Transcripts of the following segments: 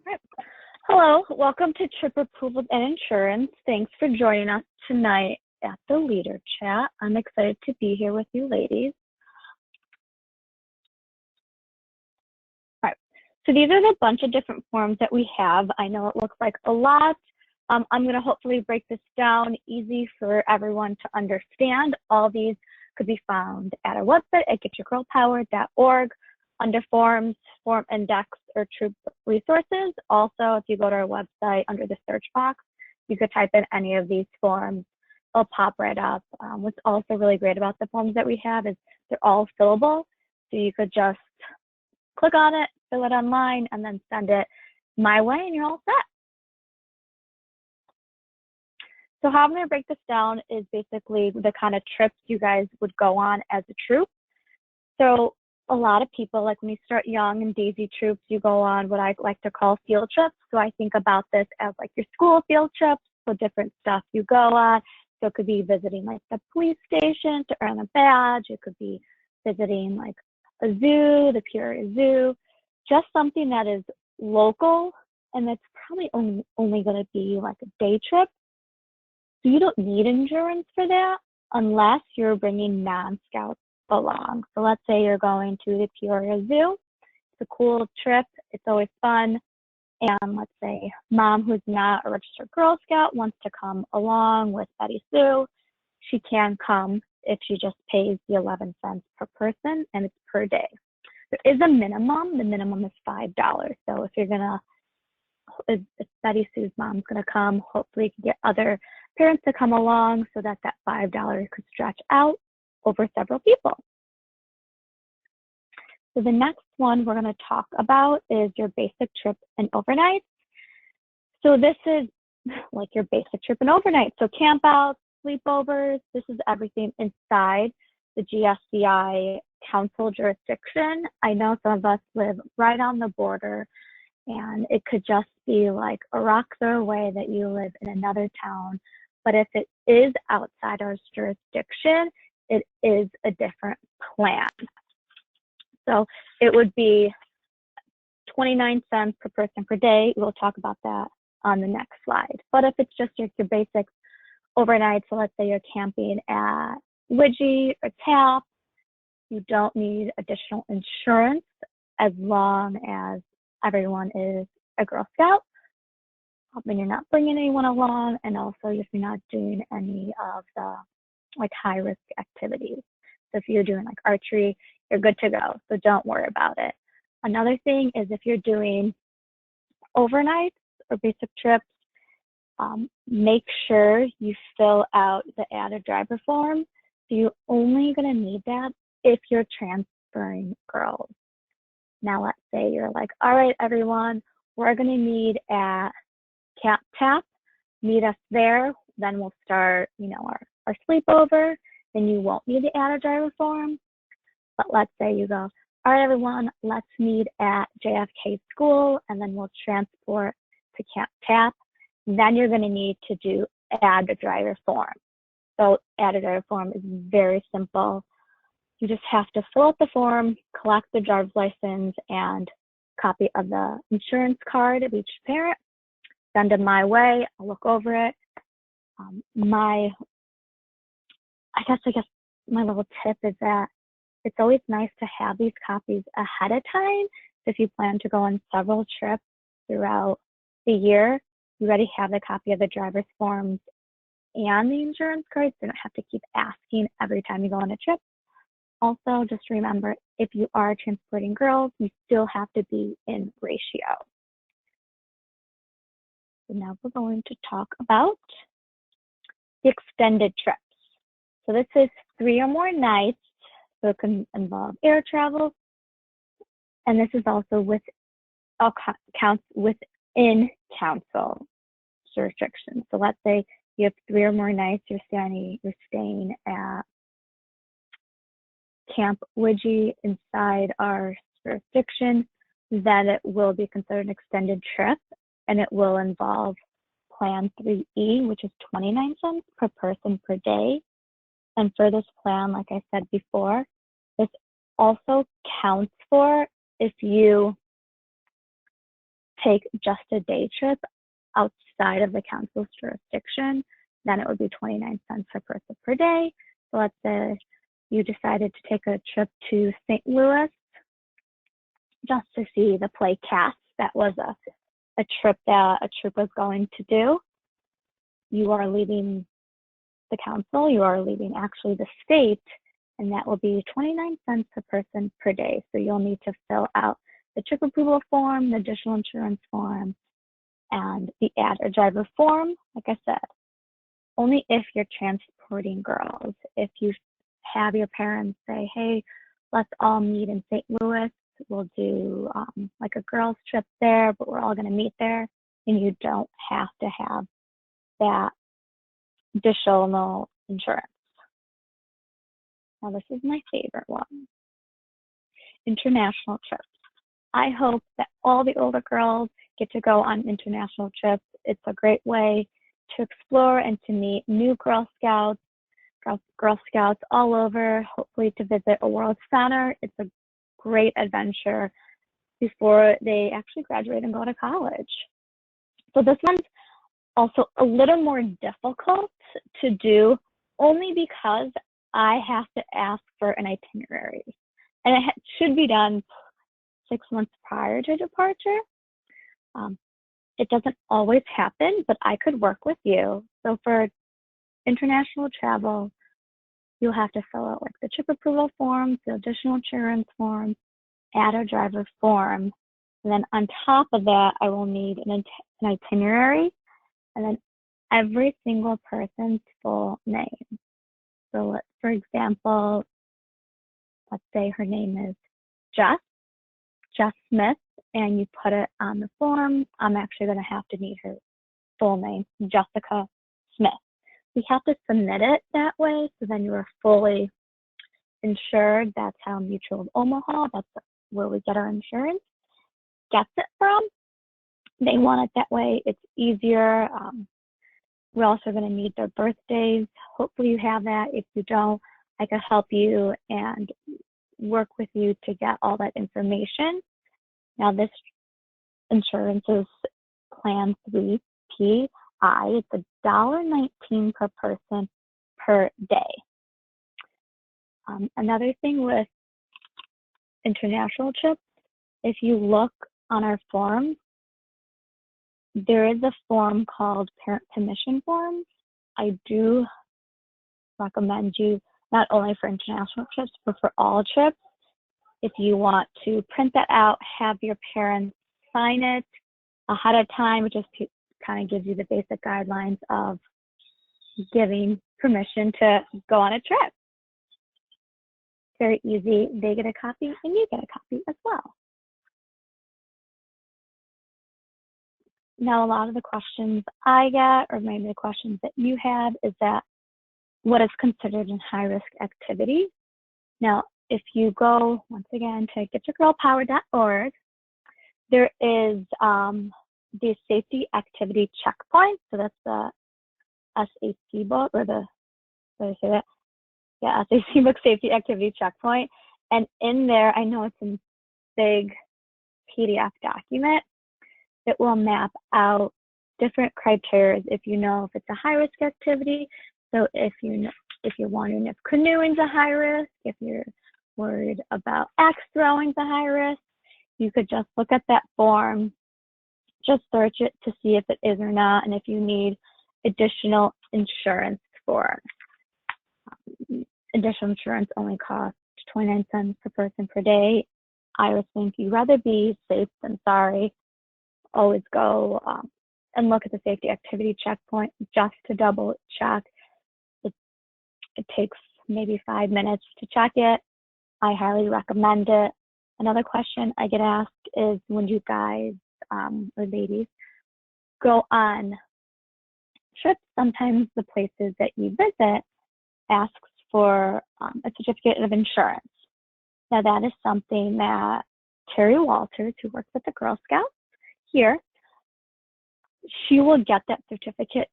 Right. Hello, welcome to Trip Approvals and Insurance. Thanks for joining us tonight at the Leader Chat. I'm excited to be here with you ladies. All right, so these are the bunch of different forms that we have. I know it looks like a lot. I'm going to hopefully break this down easy for everyone to understand. All these could be found at our website at getyourgirlpowered.org under forms, form index, or troop resources. Also, if you go to our website under the search box, you could type in any of these forms. It'll pop right up. What's also really great about the forms that we have is they're all fillable. So you could just click on it, fill it online, and then send it my way, and you're all set. So how I'm going to break this down is basically the kind of trips you guys would go on as a troop. So a lot of people, like when you start young and daisy troops, you go on what I like to call field trips. So I think about this as like your school field trips, so different stuff you go on. So it could be visiting like the police station to earn a badge. It could be visiting like a zoo, the Peoria Zoo, just something that is local, and that's probably only going to be like a day trip. So you don't need insurance for that unless you're bringing non-scouts along. So let's say you're going to the Peoria Zoo. It's a cool trip. It's always fun. And let's say mom, who's not a registered Girl Scout, wants to come along with Betty Sue. She can come if she just pays the 11 cents per person, and it's per day. There is a minimum. The minimum is $5. So if Betty Sue's mom's going to come, hopefully you can get other parents to come along so that $5 could stretch out over several people. So the next one we're going to talk about is your basic trip and overnight. So this is like your basic trip and overnight. So camp outs, sleepovers, this is everything inside the GSCI council jurisdiction. I know some of us live right on the border, and it could just be like a rock throw away that you live in another town. But if it is outside our jurisdiction, it is a different plan. So it would be 29 cents per person per day. We'll talk about that on the next slide. But if it's just your basic overnight, so let's say you're camping at Widgie or TAP, you don't need additional insurance as long as everyone is a Girl Scout. When you're not bringing anyone along, and also if you're not doing any of the like high risk activities. So if you're doing like archery, you're good to go. So don't worry about it. Another thing is if you're doing overnights or basic trips, make sure you fill out the added driver form. So you're only going to need that if you're transferring girls. Now let's say you're like, all right, everyone, we're going to meet at Camp Tap. Meet us there. Then we'll start, our sleepover. Then you won't need the added driver form. But let's say you go, all right, everyone, let's meet at JFK School, and then we'll transport to Camp Tap. Then you're going to need to add the driver form. So add a driver form is very simple. You just have to fill out the form, collect the driver's license and copy of the insurance card of each parent, send them my way. I'll look over it. I guess my little tip is that it's always nice to have these copies ahead of time. So if you plan to go on several trips throughout the year, you already have the copy of the driver's forms and the insurance cards. So you don't have to keep asking every time you go on a trip. Also, just remember, if you are transporting girls, you still have to be in ratio. So now we're going to talk about the extended trips. So this is 3 or more nights, so it can involve air travel, and this is also counts within council jurisdictions. So let's say you have 3 or more nights, you're staying at Camp Widgie inside our jurisdiction, then it will be considered an extended trip, and it will involve Plan 3E, which is 29 cents per person per day. And for this plan, like I said before, this also counts for if you take just a day trip outside of the council's jurisdiction, then it would be 29 cents per person per day. So let's say you decided to take a trip to St. Louis just to see the play Cats. That was a trip that a troop was going to do. You are leaving the council, you are leaving actually the state, and that will be 29 cents per person per day. So you'll need to fill out the trip approval form, the additional insurance form, and the add a driver form. Like I said, only if you're transporting girls. If you have your parents say, hey, let's all meet in St. Louis, we'll do like a girls trip there, but we're all going to meet there, and you don't have to have that additional insurance. Now this is my favorite one, international trips. I hope that all the older girls get to go on international trips. It's a great way to explore and to meet new Girl Scouts all over, hopefully to visit a World Center. It's a great adventure before they actually graduate and go to college. So this one's also a little more difficult to do, only because I have to ask for an itinerary, and it should be done 6 months prior to departure. It doesn't always happen, but I could work with you. So for international travel, you'll have to fill out like the trip approval form, the additional insurance form, add a driver form, and then on top of that, I will need an itinerary, and then every single person's full name. So for example, let's say her name is Jess Smith, and you put it on the form. I'm actually going to have to need her full name, Jessica Smith. We have to submit it that way, so then you are fully insured. That's how Mutual of Omaha, that's where we get our insurance, gets it from. They want it that way. It's easier. We're also going to need their birthdays. Hopefully you have that. If you don't, I can help you and work with you to get all that information. Now this insurance is Plan 3PI. It's $1.19 per person per day. Another thing with international trips, if you look on our forms, there is a form called parent permission forms. I do recommend you, not only for international trips, but for all trips, if you want to print that out, have your parents sign it ahead of time. It just kind of gives you the basic guidelines of giving permission to go on a trip. Very easy. They get a copy and you get a copy as well. Now, a lot of the questions I get, or maybe the questions that you have, is that what is considered a high-risk activity? Now, if you go, once again, to getyourgirlpower.org, there is the safety activity checkpoint. So that's the SAC book, or the, did I say that? Yeah, SAC book safety activity checkpoint. And in there, I know it's a big PDF document. It will map out different criteria if you know if it's a high risk activity. So if you're wondering if canoeing's a high risk, if you're worried about axe throwing's a high risk, you could just look at that form, just search it to see if it is or not, and if you need additional insurance for additional insurance only costs 29 cents per person per day. I would think you'd rather be safe than sorry. Always go and look at the safety activity checkpoint just to double check. It takes maybe 5 minutes to check it. I highly recommend it. Another question I get asked is when you guys or ladies go on trips, sometimes the places that you visit asks for a certificate of insurance. Now that is something that Terry Walters, who works with the Girl Scouts here, she will get that certificate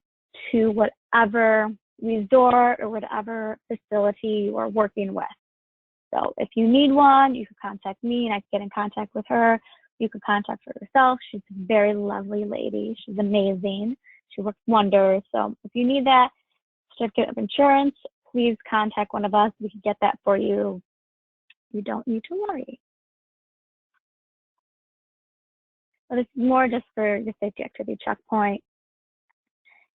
to whatever resort or whatever facility you are working with. So if you need one, you can contact me and I can get in contact with her. you could contact her yourself. She's a very lovely lady. She's amazing. She works wonders. So if you need that certificate of insurance, please contact one of us. We can get that for you. You don't need to worry. So this is more just for your safety activity checkpoint.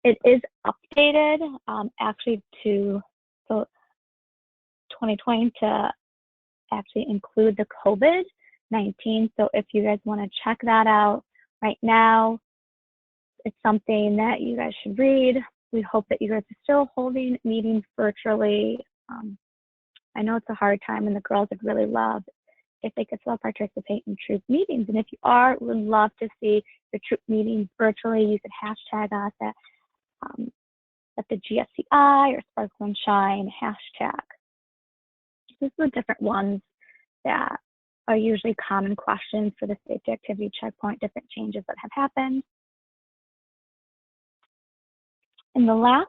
It is updated actually to 2020 to actually include the COVID-19. So if you guys want to check that out right now, it's something that you guys should read. We hope that you guys are still holding meetings virtually. I know it's a hard time, and the girls would really love if they could still participate in troop meetings. And if you are, we would love to see your troop meetings virtually. You could hashtag us at the GSCI or Sparkle and Shine hashtag. These are the different ones that are usually common questions for the safety activity checkpoint, different changes that have happened. And the last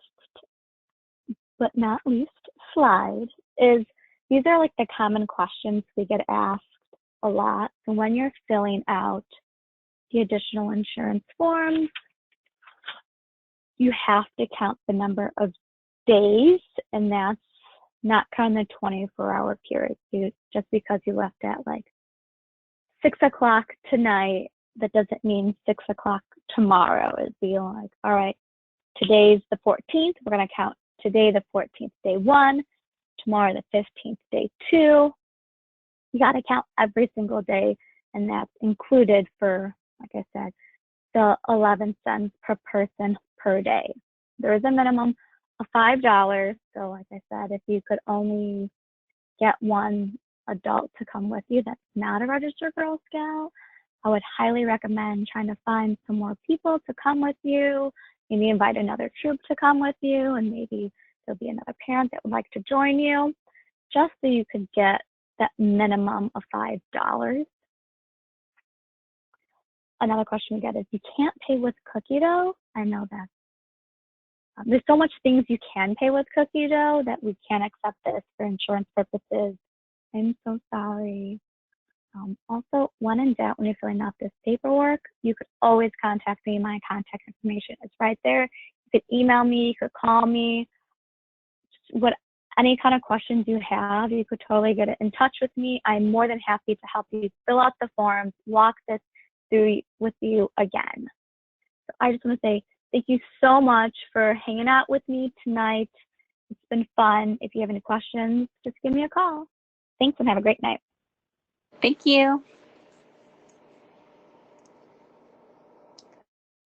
but not least slide is, these are like the common questions we get asked a lot. So when you're filling out the additional insurance forms, you have to count the number of days, and that's not counting the 24-hour period. Just because you left at like 6 o'clock tonight, that doesn't mean 6 o'clock tomorrow. It'd be like, all right, today's the 14th. We're going to count today the 14th, day 1, tomorrow the 15th, day 2. You got to count every single day, and that's included for, like I said, the 11 cents per person per day. There is a minimum of $5. So like I said, if you could only get one adult to come with you that's not a registered Girl Scout, I would highly recommend trying to find some more people to come with you. Maybe invite another troop to come with you, and maybe there'll be another parent that would like to join you, just so you could get that minimum of $5. Another question we get is, you can't pay with cookie dough. I know that. There's so much things you can pay with cookie dough that we can't accept this for insurance purposes. I'm so sorry. Also, when in doubt, when you're filling out this paperwork, you could always contact me. My contact information is right there. You could email me, you could call me. Any kind of questions you have, you could totally get in touch with me. I'm more than happy to help you fill out the forms, walk this through with you again. So I just want to say thank you so much for hanging out with me tonight. It's been fun. If you have any questions, just give me a call. Thanks, and have a great night. Thank you.